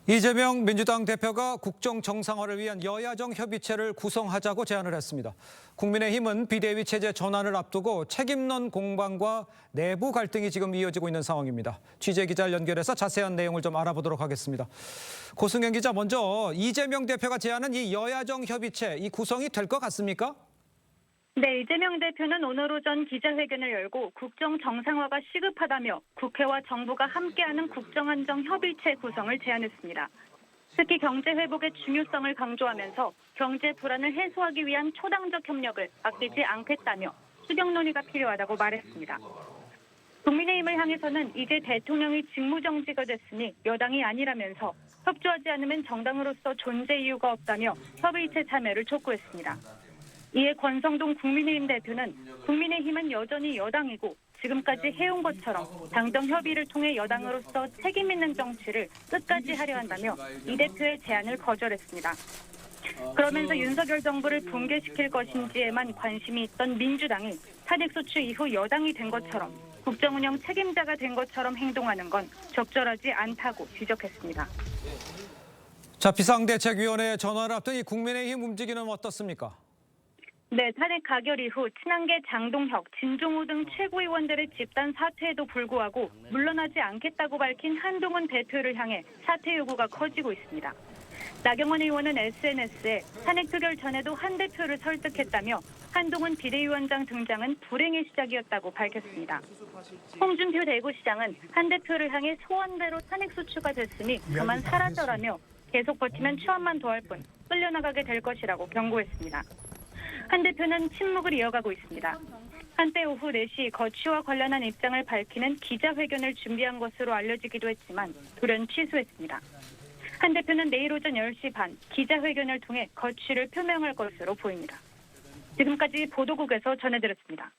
이재명 민주당 대표가 국정 정상화를 위한 여야정 협의체를 구성하자고 제안을 했습니다. 국민의힘은 비대위 체제 전환을 앞두고 책임론 공방과 내부 갈등이 지금 이어지고 있는 상황입니다. 취재 기자를 연결해서 자세한 내용을 좀 알아보도록 하겠습니다. 고승현 기자, 먼저 이재명 대표가 제안한 이 여야정 협의체, 이 구성이 될 것 같습니까? 네, 이재명 대표는 오늘 오전 기자회견을 열고 국정 정상화가 시급하다며 국회와 정부가 함께하는 국정안정협의체 구성을 제안했습니다. 특히 경제 회복의 중요성을 강조하면서 경제 불안을 해소하기 위한 초당적 협력을 아끼지 않겠다며 수경 논의가 필요하다고 말했습니다. 국민의힘을 향해서는 이제 대통령이 직무정지가 됐으니 여당이 아니라면서 협조하지 않으면 정당으로서 존재 이유가 없다며 협의체 참여를 촉구했습니다. 이에 권성동 국민의힘 대표는 국민의힘은 여전히 여당이고 지금까지 해온 것처럼 당정 협의를 통해 여당으로서 책임 있는 정치를 끝까지 하려 한다며 이 대표의 제안을 거절했습니다. 그러면서 윤석열 정부를 붕괴시킬 것인지에만 관심이 있던 민주당이 탄핵소추 이후 여당이 된 것처럼 국정운영 책임자가 된 것처럼 행동하는 건 적절하지 않다고 지적했습니다. 자, 비상대책위원회 전환을 앞둔 이 국민의힘 움직임은 어떻습니까? 네, 탄핵 가결 이후 친한계 장동혁, 진종우 등 최고위원들의 집단 사퇴에도 불구하고 물러나지 않겠다고 밝힌 한동훈 대표를 향해 사퇴 요구가 커지고 있습니다. 나경원 의원은 SNS에 탄핵 표결 전에도 한 대표를 설득했다며 한동훈 비대위원장 등장은 불행의 시작이었다고 밝혔습니다. 홍준표 대구시장은 한 대표를 향해 소원대로 탄핵 소추가 됐으니 그만 사라져라며 계속 버티면 추함만 더할 뿐 끌려나가게 될 것이라고 경고했습니다. 한 대표는 침묵을 이어가고 있습니다. 한때 오후 4시 거취와 관련한 입장을 밝히는 기자회견을 준비한 것으로 알려지기도 했지만 돌연 취소했습니다. 한 대표는 내일 오전 10시 반 기자회견을 통해 거취를 표명할 것으로 보입니다. 지금까지 보도국에서 전해드렸습니다.